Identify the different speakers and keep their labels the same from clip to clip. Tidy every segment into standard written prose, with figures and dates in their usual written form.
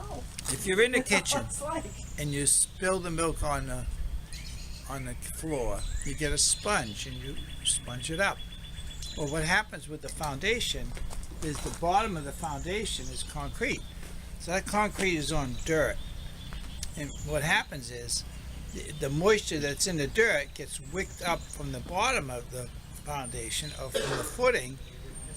Speaker 1: know.
Speaker 2: If you're in the kitchen
Speaker 1: It's like,
Speaker 2: and you spill the milk on the floor, you get a sponge and you sponge it up. Well, what happens with the foundation is the bottom of the foundation is concrete. So that concrete is on dirt. And what happens is the moisture that's in the dirt gets wicked up from the bottom of the foundation or from the footing,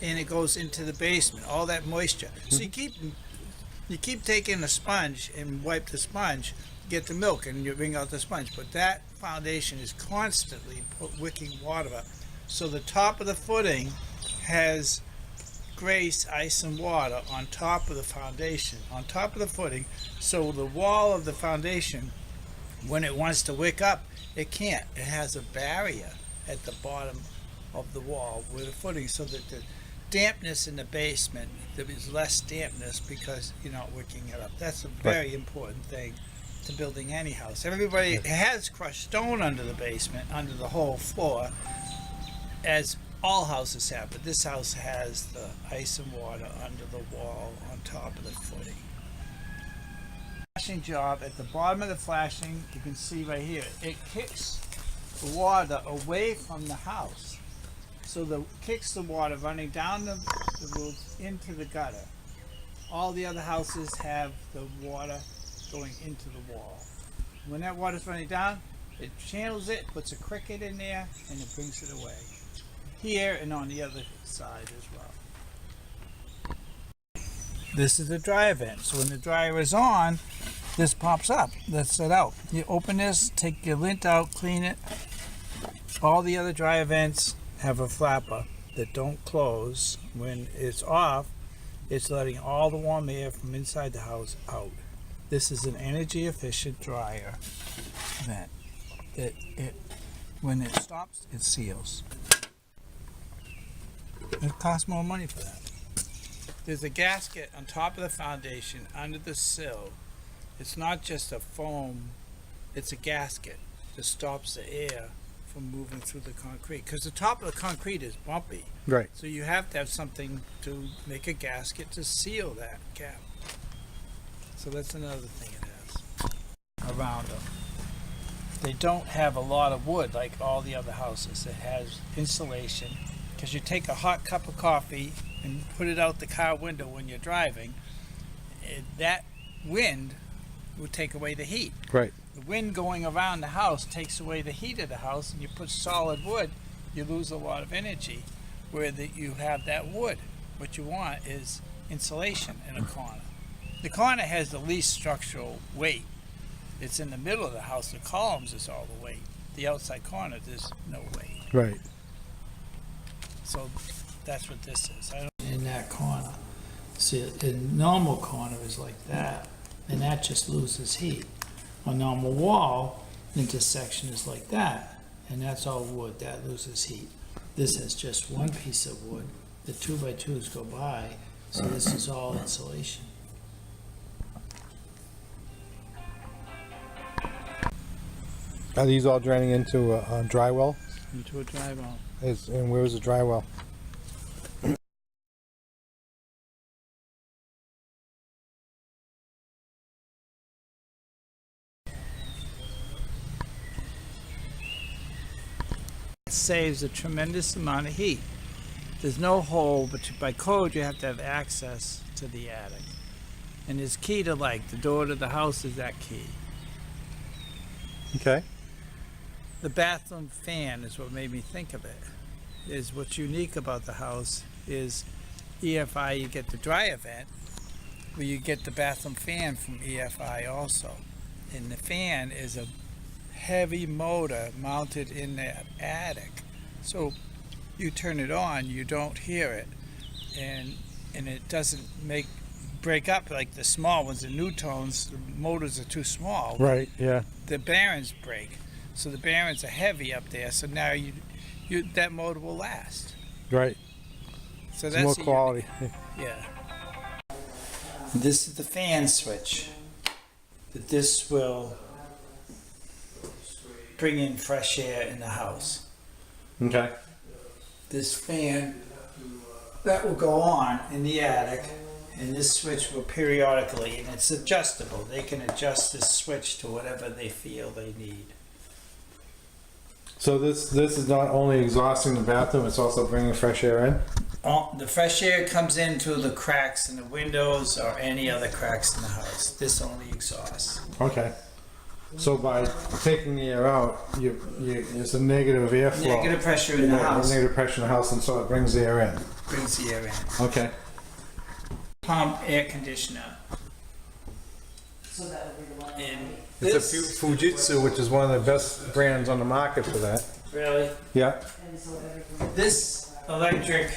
Speaker 2: and it goes into the basement, all that moisture. So you keep taking a sponge and wipe the sponge, get the milk, and you bring out the sponge. But that foundation is constantly wicking water up. So the top of the footing has grease, ice, and water on top of the foundation, on top of the footing. So the wall of the foundation, when it wants to wick up, it can't. It has a barrier at the bottom of the wall with the footing, so that the dampness in the basement, there is less dampness because you're not wicking it up. That's a very important thing to building any house. Everybody has crushed stone under the basement, under the whole floor, as all houses have, but this house has the ice and water under the wall on top of the footing. Flashing job, at the bottom of the flashing, you can see right here, it kicks the water away from the house. So it kicks the water running down the roof into the gutter. All the other houses have the water going into the wall. When that water's running down, it channels it, puts a cricket in there, and it brings it away. Here and on the other side as well. This is the dryer vent. So when the dryer is on, this pops up. That's it out. You open this, take your lint out, clean it. All the other dryer vents have a flapper that don't close. When it's off, it's letting all the warm air from inside the house out. This is an energy efficient dryer vent. When it stops, it seals. It costs more money for that. There's a gasket on top of the foundation under the sill. It's not just a foam, it's a gasket that stops the air from moving through the concrete, because the top of the concrete is bumpy.
Speaker 3: Right.
Speaker 2: So you have to have something to make a gasket to seal that gap. So that's another thing it has around them. They don't have a lot of wood like all the other houses. It has insulation, because you take a hot cup of coffee and put it out the car window when you're driving, that wind will take away the heat.
Speaker 3: Right.
Speaker 2: The wind going around the house takes away the heat of the house, and you put solid wood, you lose a lot of energy. Where you have that wood, what you want is insulation in a corner. The corner has the least structural weight. It's in the middle of the house. The columns is all the weight. The outside corner, there's no weight.
Speaker 3: Right.
Speaker 2: So that's what this is. In that corner. See, the normal corner is like that, and that just loses heat. A normal wall intersection is like that, and that's all wood. That loses heat. This has just one piece of wood. The 2x2s go by, so this is all insulation.
Speaker 3: Are these all draining into a dry well?
Speaker 2: Into a dry well.
Speaker 3: And where's the dry well?
Speaker 2: It saves a tremendous amount of heat. There's no hole, but by code you have to have access to the attic. And it's key to, like, the door to the house is that key.
Speaker 3: Okay.
Speaker 2: The bathroom fan is what made me think of it. Is what's unique about the house is EFI, you get the dryer vent, where you get the bathroom fan from EFI also. And the fan is a heavy motor mounted in the attic. So you turn it on, you don't hear it. And it doesn't break up like the small ones. The new tones, the motors are too small.
Speaker 3: Right, yeah.
Speaker 2: The bearings break. So the bearings are heavy up there. So now that motor will last.
Speaker 3: Right.
Speaker 2: So
Speaker 3: It's
Speaker 2: that's
Speaker 3: more quality.
Speaker 2: yeah. This is the fan switch. This will bring in fresh air in the house.
Speaker 3: Okay.
Speaker 2: This fan, that will go on in the attic, and this switch will periodically, and it's adjustable. They can adjust this switch to whatever they feel they need.
Speaker 3: So this is not only exhausting the bathroom, it's also bringing fresh air in?
Speaker 2: The fresh air comes in through the cracks in the windows or any other cracks in the house. This only exhausts.
Speaker 3: Okay. So by taking the air out, it's a negative airflow.
Speaker 2: Negative pressure in the house.
Speaker 3: Negative pressure in the house, and so it brings the air in.
Speaker 2: Brings the air in.
Speaker 3: Okay.
Speaker 2: Pump air conditioner.
Speaker 1: So that would be the one.
Speaker 2: And
Speaker 3: It's a
Speaker 2: this,
Speaker 3: Fujitsu, which is one of the best brands on the market for that.
Speaker 2: really,
Speaker 3: Yeah.
Speaker 1: And so everything.
Speaker 2: this electric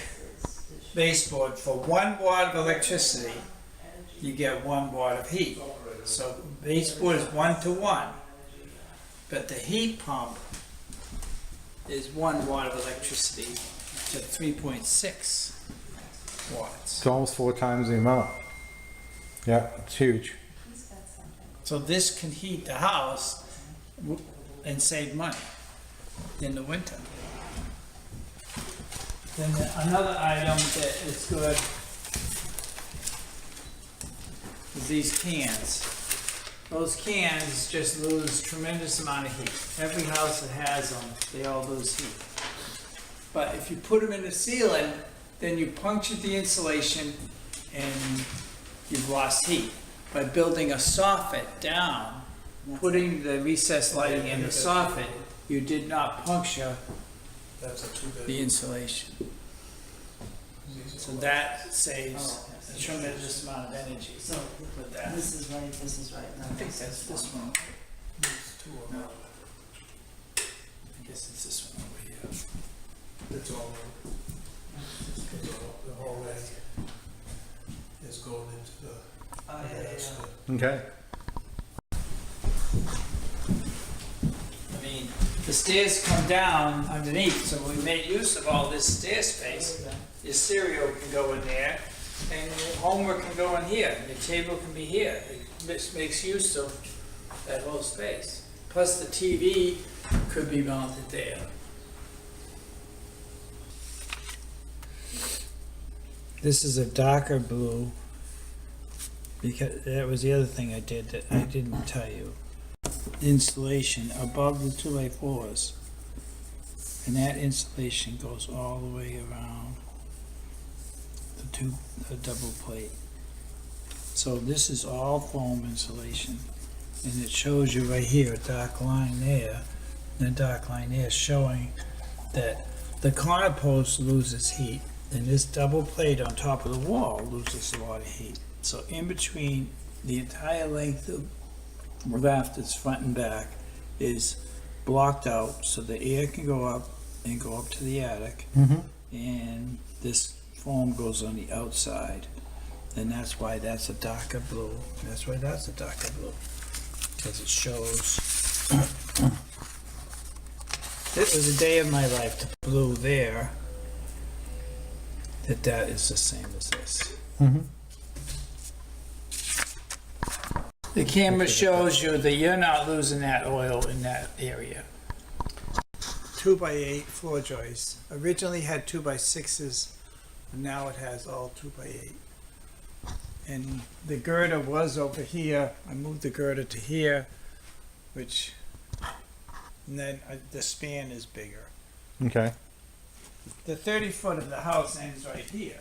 Speaker 2: baseboard, for 1 watt of electricity, you get 1 watt of heat. So baseboard is 1 to 1, but the heat pump is 1 watt of electricity to 3.6 watts.
Speaker 3: It's almost 4 times the amount. Yeah, it's huge.
Speaker 2: So this can heat the house and save money in the winter. Then another item that is good is these cans. Those cans just lose tremendous amount of heat. Every house that has them, they all lose heat. But if you put them in the ceiling, then you punctured the insulation and you've lost heat. By building a soffit down, putting the recessed lighting in the soffit, you did not puncture the insulation. So that saves a tremendous amount of energy
Speaker 1: So
Speaker 2: with that.
Speaker 1: this is right, this is right.
Speaker 2: I think that's this one. No. I guess it's this one over here.
Speaker 4: It's all, the whole way is going into the.
Speaker 1: Oh, yeah.
Speaker 3: Okay.
Speaker 2: I mean, the stairs come down underneath, so we made use of all this stair space. Your cereal can go in there, and your homework can go in here, and your table can be here. It makes use of that whole space. Plus, the TV could be mounted there. This is a darker blue, because that was the other thing I did that I didn't tell you. Insulation above the 2x4s, and that insulation goes all the way around the double plate. So this is all foam insulation, and it shows you right here a dark line there, and a dark line there showing that the corner post loses heat, and this double plate on top of the wall loses a lot of heat. So in between the entire length of rafters, front and back, is blocked out so the air can go up and go up to the attic, and this foam goes on the outside, and that's why that's a darker blue. That's why that's a darker blue, because it shows. It was a day of my life. The blue there, that is the same as this. The camera shows you that you're not losing that oil in that area. 2x8 floor joists. Originally had 2x6s, and now it has all 2x8. And the girder was over here. I moved the girder to here, which, and then the span is bigger.
Speaker 3: Okay.
Speaker 2: The 30-foot of the house ends right here.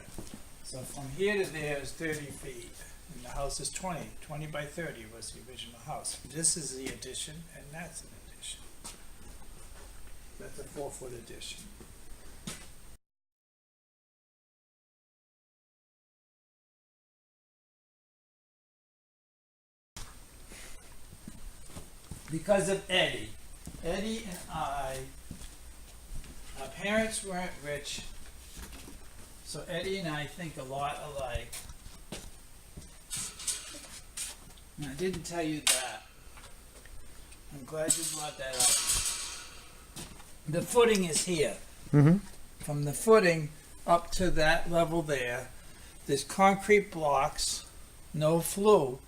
Speaker 2: So from here to there is 30 feet. And the house is 20 by 30 was the original house. This is the addition, and that's an addition. That's a 4-foot addition. Because of Eddie. Eddie and I, our parents weren't rich, so Eddie and I think a lot alike. And I didn't tell you that. I'm glad you brought that up. The footing is here. From the footing up to that level there's concrete blocks, no flue.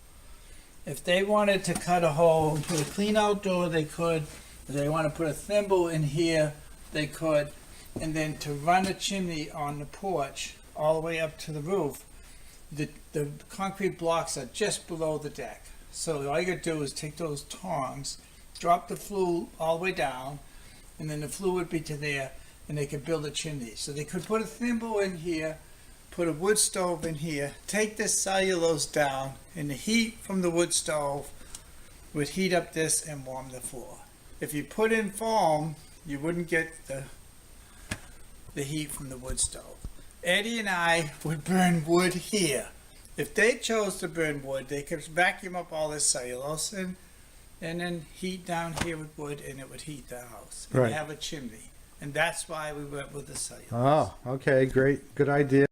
Speaker 2: If they wanted to cut a hole and put a clean outdoor, they could. If they want to put a thimble in here, they could. And then to run a chimney on the porch all the way up to the roof, the concrete blocks are just below the deck. So all you gotta do is take those tongs, drop the flue all the way down, and then the flue would be to there, and they could build a chimney. So they could put a thimble in here, put a wood stove in here, take this cellulose down, and the heat from the wood stove would heat up this and warm the floor. If you put in foam, you wouldn't get the heat from the wood stove. Eddie and I would burn wood here. If they chose to burn wood, they could vacuum up all this cellulose and then heat down here with wood, and it would heat the house. And
Speaker 3: Right.
Speaker 2: have a chimney. And that's why we went with the cellulose.
Speaker 3: Oh, okay, great, good idea.